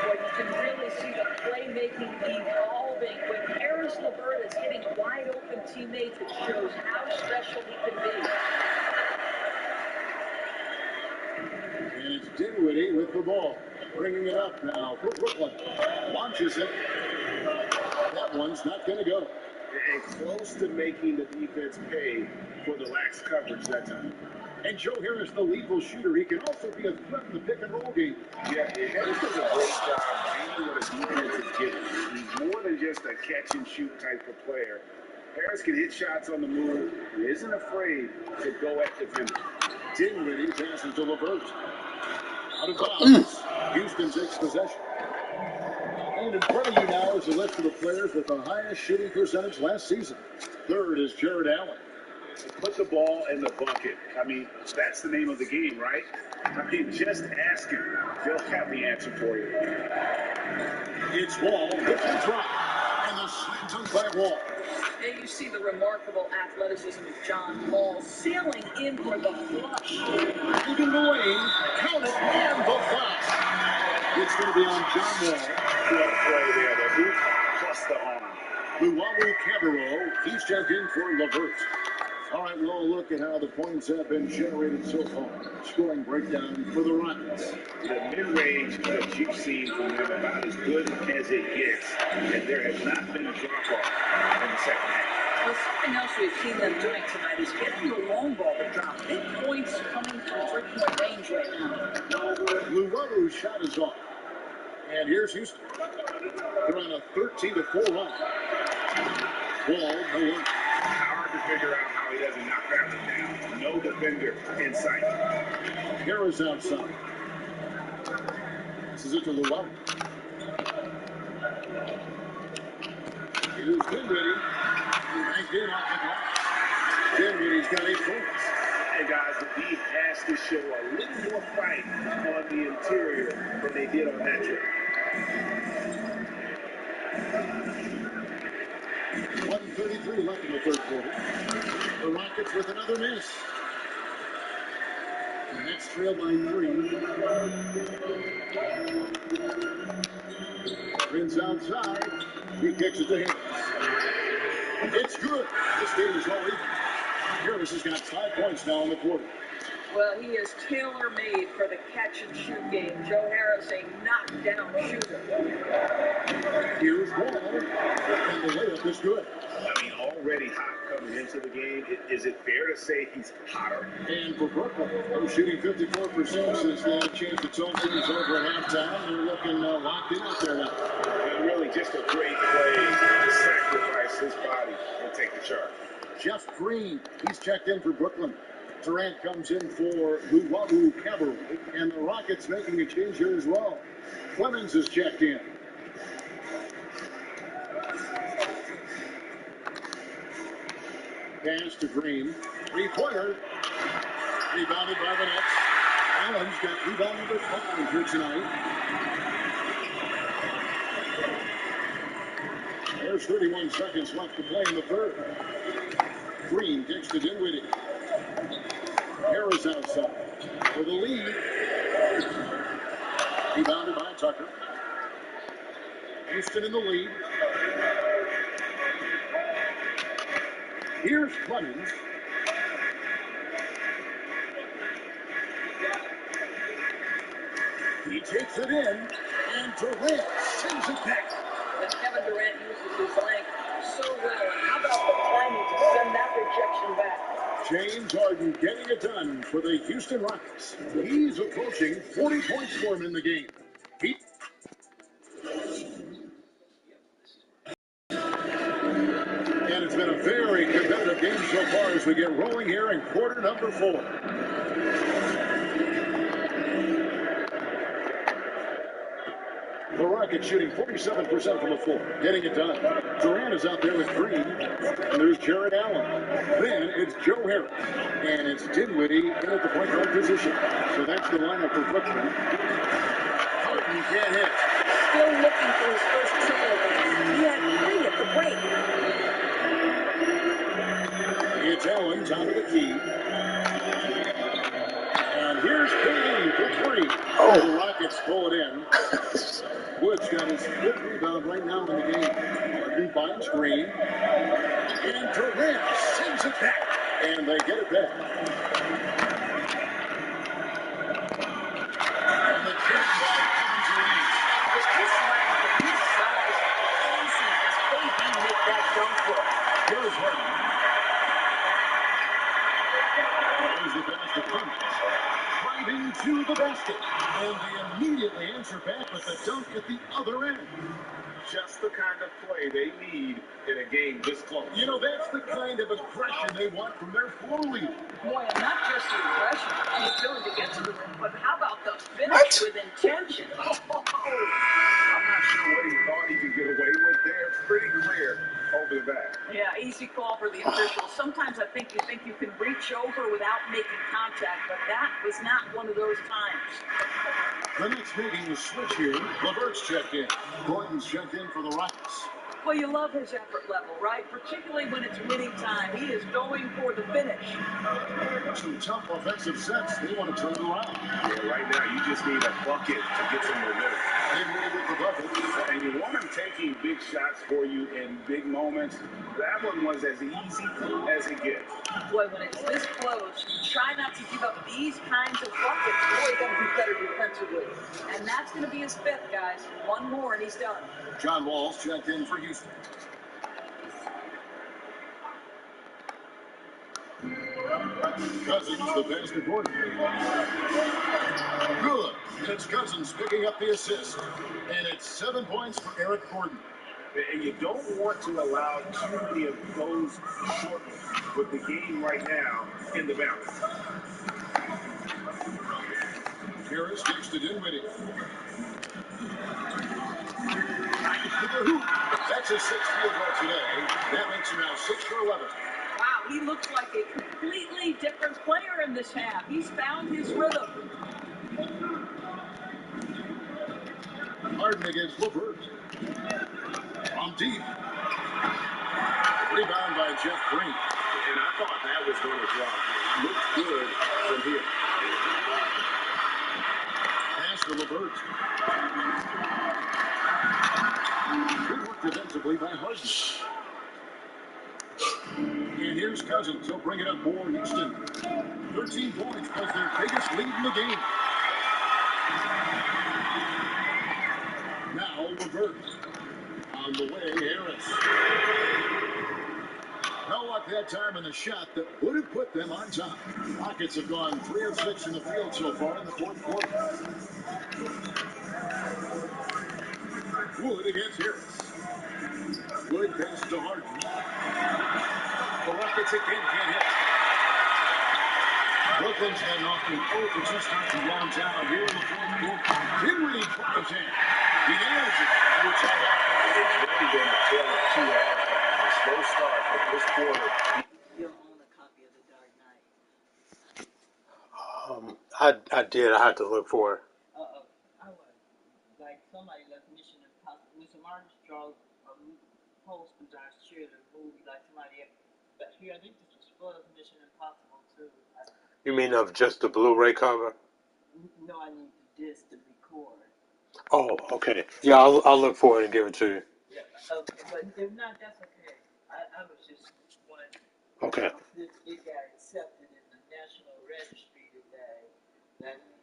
Boy, you can really see the playmaking evolving. When Harris LeVert is hitting wide open teammates, it shows how special he can be. And it's Dinwiddie with the ball. Bringing it up now for Brooklyn. Launches it. That one's not going to go. And close to making the defense pay for the lax coverage that time. And Joe Harris, the lethal shooter, he can also be a threat in the pick-and-roll game. Yeah, Harris does a great job reading what a defense is giving. He's more than just a catch-and-shoot type of player. Harris can hit shots on the move. He isn't afraid to go at defenders. Dinwiddie passes to LeVert. Out of bounds. Houston takes possession. And in front of you now is the list of the players with the highest shooting percentage last season. 3rd is Jared Allen. Put the ball in the bucket. I mean, that's the name of the game, right? I mean, just ask him. He'll have the answer for you. It's Wall with the drop. And the slam dunk by Wall. There you see the remarkable athleticism of John Wall sailing in for the flush. Leaving the lane, count it, and the flush. It's going to be on John Wall. What a play there, the hoop plus the arm. Luwawu Cabarro, he's checked in for LeVert. All right, we'll look at how the points have been generated so far. Scoring breakdown for the Rockets. The mid-range that you've seen from them about as good as it gets, and there has not been a drop-off in the second half. Well, something else we've seen them doing tonight is getting the long ball to drop. Big points coming from three-point range right now. Luwawu's shot is off. And here's Houston. They're on a 13-4 run. Wall, no one. Hard to figure out how he doesn't knock that one down. No defender in sight. Harris outside. This is it to Luwawu. Here's Dinwiddie. Banked in off the glass. Dinwiddie's got 8 points. Hey guys, the D has to show a little more fight on the interior than they did on that trip. 1:33 left in the third quarter. The Rockets with another miss. The Nets trail by 3. Prince outside. He kicks it to Harris. It's good. This game is all even. Harris has got 5 points now in the quarter. Well, he is tailor-made for the catch-and-shoot game. Joe Harris, a knockdown shooter. Here's Wall, and the layup is good. I mean, already hot coming into the game. Is it fair to say he's hotter? And for Brooklyn, they're shooting 54% since they changed the zone series over at halftime. They're looking locked in out there now. And really just a great play to sacrifice his body and take the charge. Jeff Green, he's checked in for Brooklyn. Durant comes in for Luwawu Cabarro, and the Rockets making a change here as well. Clemens is checked in. Pass to Green. 3-pointer. Rebounded by the Nets. Allen's got rebound number 5 here tonight. There's 31 seconds left to play in the third. Green kicks to Dinwiddie. Harris outside for the lead. Rebounded by Tucker. Houston in the lead. Here's Clemens. He takes it in, and Durant sends it back. And Kevin Durant uses his length so well. And how about the timing to send that rejection back? James Harden getting it done for the Houston Rockets. He's approaching 40 points for him in the game. And it's been a very competitive game so far as we get rolling here in quarter number 4. The Rockets shooting 47% from the floor, getting it done. Durant is out there with Green, and there's Jared Allen. Then it's Joe Harris, and it's Dinwiddie in at the point guard position. So that's the lineup for Brooklyn. Harden can't hit. Still looking for his first triple. He had 3 at the break. It's Allen, top of the key. And here's KD for 3. Oh. The Rockets pull it in. Woods got his 5th rebound right now in the game. Harden finds Green. And Durant sends it back. And they get it back. And the check by Kevin Durant. This line from his size, easy as KD make that dunk for. Here's Harden. There's the pass to Clemens. Driving to the basket. And they immediately answer back with the dunk at the other end. Just the kind of play they need in a game this close. You know, that's the kind of aggression they want from their floor leader. Boy, and not just the aggression and the ability to get to the rim, but how about the finish with intention? I'm not sure what he thought he could get away with there. Pretty clear over the back. Yeah, easy call for the officials. Sometimes I think you can reach over without making contact, but that was not one of those times. The Nets making the switch here. LeVert's checked in. Gordon's checked in for the Rockets. Well, you love his effort level, right? Particularly when it's winning time. He is going for the finish. Some tough offensive sets. They want to turn it around. Yeah, right now you just need a bucket to get some momentum. Dinwiddie with the bucket. And you want him taking big shots for you in big moments. That one was as easy as it gets. Boy, when it's this close, try not to give up these kinds of buckets. Boy, you got to be better defensively. And that's going to be his fifth, guys. One more and he's done. John Wall's checked in for Houston. Cousins, the pass to Gordon. Good. It's Cousins picking up the assist. And it's 7 points for Eric Gordon. And you don't want to allow too many of those short ones with the game right now in the balance. Harris gives to Dinwiddie. That's his sixth field goal today. That makes him now 6 for 11. Wow, he looks like a completely different player in this half. He's found his rhythm. Harden against LeVert. From deep. Rebound by Jeff Green. And I thought that was going to drop. Looked good from here. Pass to LeVert. Good work defensively by Harden. And here's Cousins. He'll bring it up for Houston. 13 points was their biggest lead in the game. Now LeVert. On the way, Harris. No luck that time in the shot that would have put them on top. Rockets have gone 3 of 6 in the field so far in the fourth quarter. Wood against Harris. Wood pass to Harden. The Rockets again can't hit. Brooklyn's heading off to an 0 for 2 start from downtown here in the fourth quarter. Dinwiddie tries in. He nails it. It's really been a tale of two halves. A slow start, but this quarter. You'll own a copy of The Dark Knight. I did. I had to look for it. I was like somebody left Mission Impossible. Mr. Martin Strong post was our share the movie like somebody else. But here I think this was for Mission Impossible too. You mean of just the Blu-ray cover? No, I need the disc to record. Oh, okay. Yeah, I'll look for it and give it to you. Yeah, but if not, that's okay. I was just wondering. Okay. It got accepted in the National Registry today. That means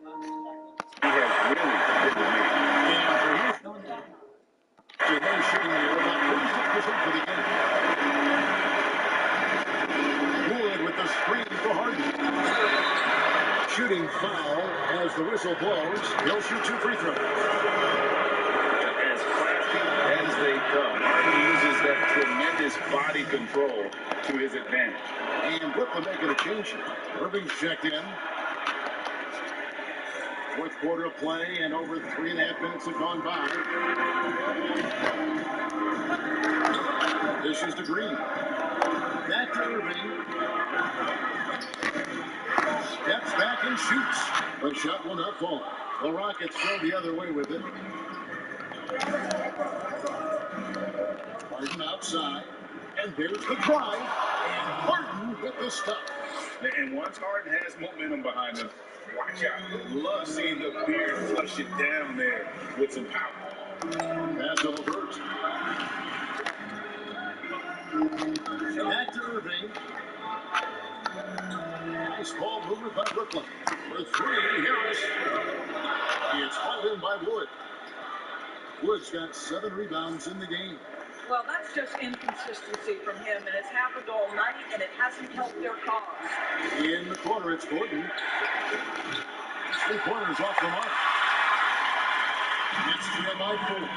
He has really hit the man. Today shooting near about 46% for the game. Wood with the screen for Harden. Shooting foul as the whistle blows. He'll shoot 2 free throws. As classy as they come, Harden uses that tremendous body control to his advantage. And Brooklyn making a change. Irving's checked in. Fourth quarter of play, and over 3.5 minutes have gone by. This is to Green. Back to Irving. Steps back and shoots. The shot will not fall. The Rockets go the other way with it. Harden outside. And there's the drive. And Harden with the stop. And once Harden has momentum behind him, watch out. Love seeing the beard flush it down there with some power. Pass to LeVert. Back to Irving. Nice ball movement by Brooklyn. For 3, Harris. It's hauled in by Wood. Wood's got 7 rebounds in the game. Well, that's just inconsistency from him, and it's happened all night, and it hasn't helped their cause. In the corner, it's Gordon. 3-pointers off the mark. It's Jeremiah Ford.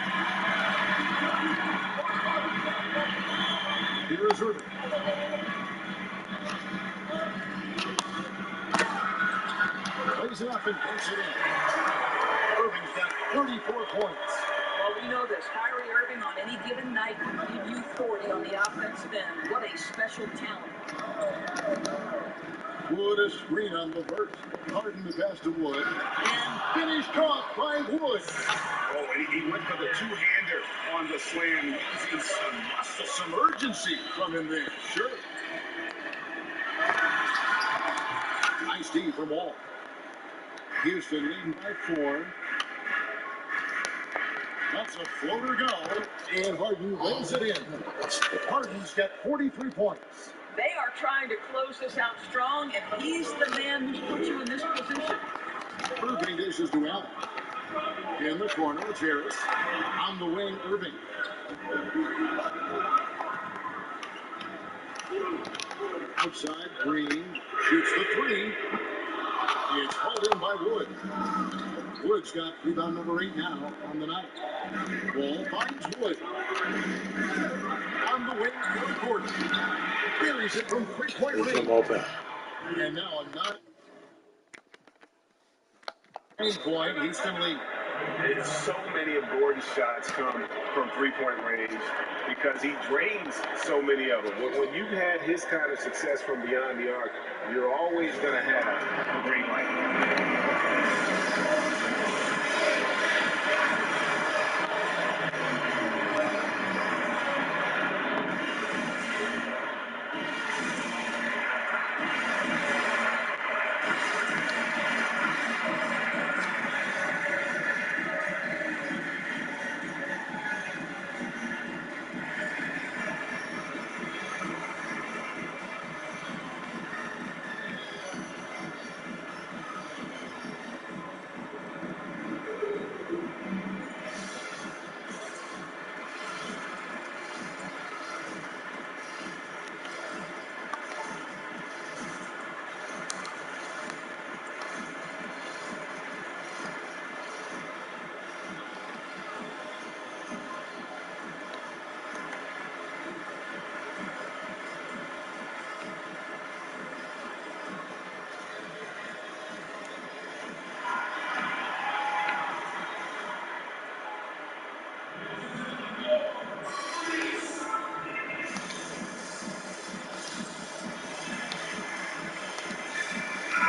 Here is Irving. Plays it up and puts it in. Irving's got 34 points. Well, we know this. Kyrie Irving on any given night can give you 40 on the offensive end. What a special talent. Wood a screen on LeVert. Harden the pass to Wood. And finished off by Wood. Oh, and he went for the two-hander on the slam. You see Some urgency from him there. Sure. Nice D from Wall. Houston leading by 4. That's a floater goal, and Harden lays it in. Harden's got 43 points. They are trying to close this out strong, and he's the man who's put you in this position. Irving dishes to Allen. In the corner, it's Harris. On the wing, Irving. Outside, Green shoots the 3. It's hauled in by Wood. Wood's got rebound number 8 now on the night. Ball finds Wood. On the wing, Gordon. Buries it from three-point range. And now a 9-point Houston lead. It's so many of Gordon's shots come from three-point range because he drains so many of them. When you've had his kind of success from beyond the arc, you're always going to have a green light.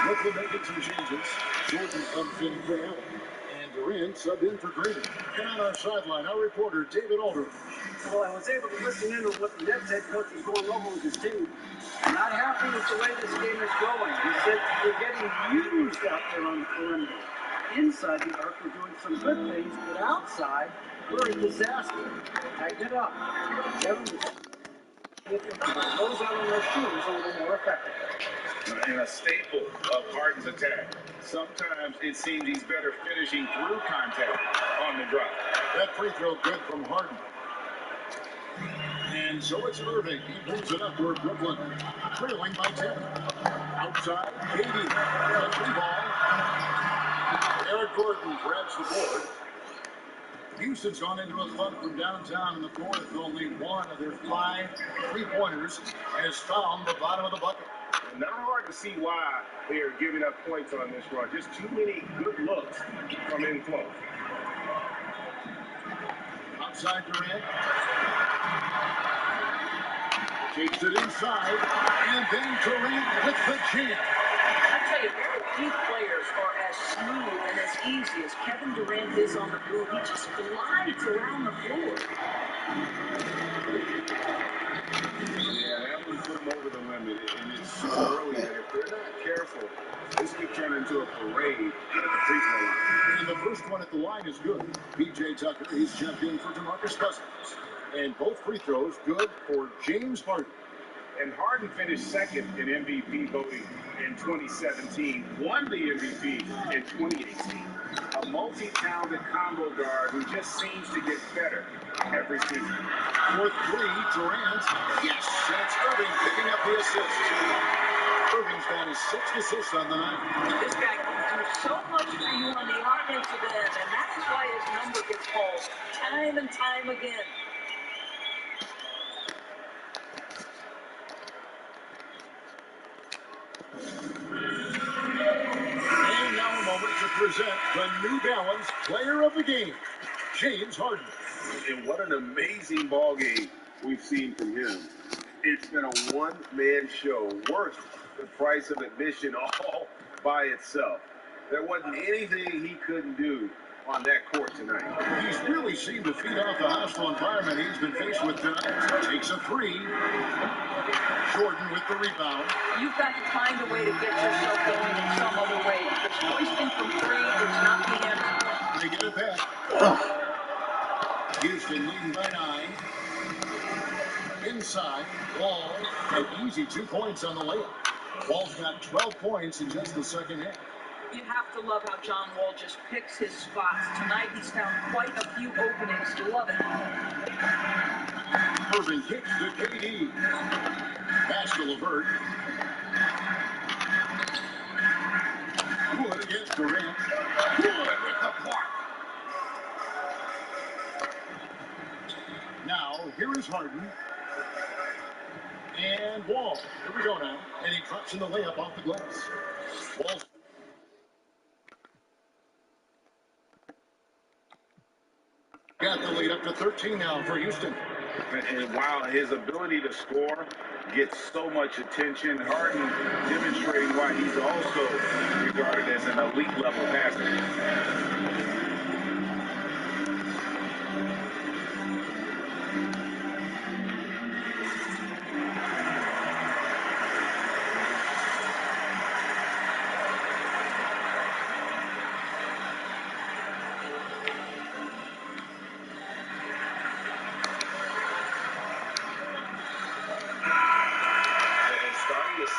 Brooklyn making some changes. Jordan comes in for Allen. And Durant subbed in for Green. And on our sideline, our reporter, David Aldridge. Well, I was able to listen in on what the Nets head coach is going over with his team. Not happy with the way this game is going. He said we're getting used out there on the perimeter. Inside the arc, we're doing some good things, but outside, we're a disaster. Tighten it up. Kevin was close out on their shoes a little more effectively. And a staple of Harden's attack. Sometimes it seems he's better finishing through contact on the drop. That free throw good from Harden. And so it's Irving. He brings it up toward Brooklyn. Trailing by 10. Outside, KD. The 3 ball. Eric Gordon grabs the board. Houston's gone into a fun from downtown in the fourth. Only one of their 5 3-pointers has found the bottom of the bucket. Not hard to see why they are giving up points on this run. Just too many good looks from in close. Outside Durant. Takes it inside. And then Durant with the jam. I tell you, very few players are as smooth and as easy as Kevin Durant is on the move. He just glides around the floor. Yeah, that one put them over the limit, and it's so early that if they're not careful, this could turn into a parade at the free throw line. And the first one at the line is good. P.J. Tucker, he's checked in for DeMarcus Cousins. And both free throws good for James Harden. And Harden finished second in MVP voting in 2017, won the MVP in 2018. A multi-talented combo guard who just seems to get better every season. For 3, Durant. Yes, that's Irving picking up the assist. Irving's got his 6th assist on the night. This guy can do so much for you on the offensive end, and that is why his number gets called time and time again. And now a moment to present the New Balance Player of the Game. James Harden. And what an amazing ball game we've seen from him. It's been a one-man show worth the price of admission all by itself. There wasn't anything he couldn't do on that court tonight. He's really seemed to feed off the hostile environment he's been faced with tonight. Takes a three. Jordan with the rebound. You've got to find a way to get yourself going in some other way, because hoisting from three is not the answer. They get it back. Houston leading by 9. Inside, Wall, an easy 2 points on the layup. Wall's got 12 points in just the second half. You have to love how John Wall just picks his spots. Tonight he's found quite a few openings. Love it. Irving kicks to KD. Pass to LeVert. Wood against Durant. Wood with the block. Now, here is Harden. And Wall. Here we go now. And he drops in the layup off the glass. Wall's got the lead up to 13 now for Houston. And while his ability to score gets so much attention, Harden demonstrating why he's also regarded as an elite level passer.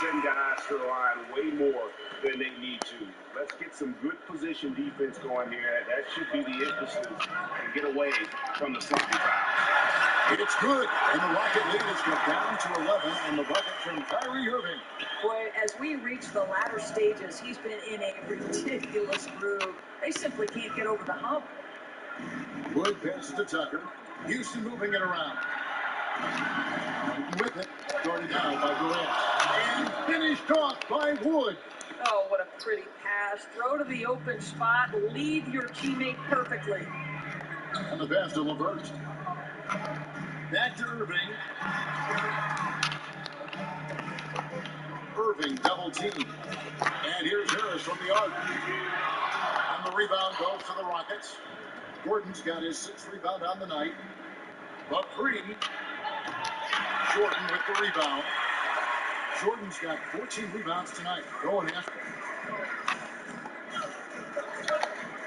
Send guys to the line way more than they need to. Let's get some good position defense going here. That should be the emphasis and get away from the sloppy fouls. It's good, and the Rocket lead has got down to 11 on the bucket from Kyrie Irving. Boy, as we reach the latter stages, he's been in a ridiculous groove. They simply can't get over the hump. Wood passes to Tucker. Houston moving it around. With it, started down by Durant. And finished off by Wood. Oh, what a pretty pass. Throw to the open spot. Lead your teammate perfectly. And the pass to LeVert. Back to Irving. Irving double team. And here's Harris from the arc. And the rebound goes to the Rockets. Gordon's got his 6th rebound on the night. The three. Jordan with the rebound. Jordan's got 14 rebounds tonight. Going after him.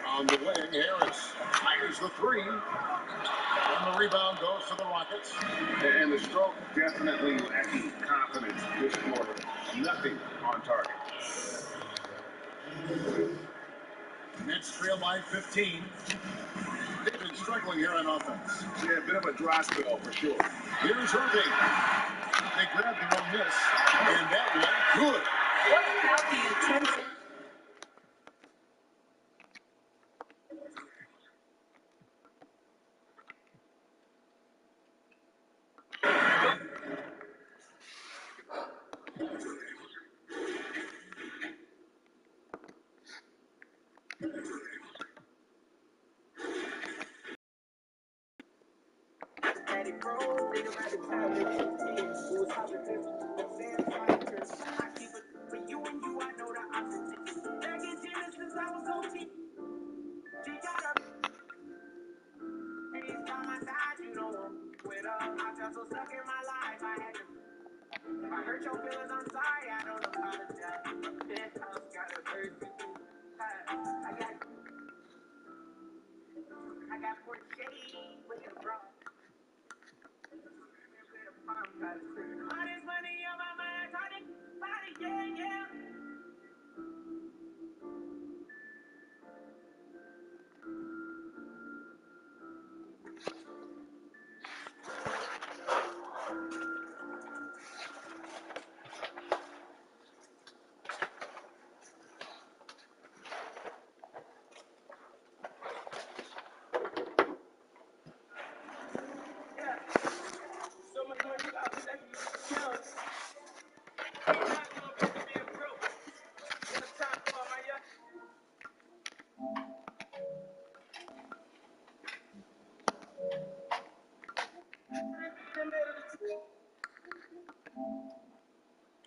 On the wing, Harris fires the three. And the rebound goes to the Rockets. And the stroke definitely lacking confidence this quarter. Nothing on target. Nets trail by 15. They've been struggling here on offense. Yeah, a bit of a dry spell for sure. Here's Irving. They grabbed their own miss. And that one, good. What about the intensity? I hurt your feelings, I'm sorry, I don't apologize. Penthouse got a bird. I got 40 shades with the bra. All this money on my mind, body, yeah, yeah.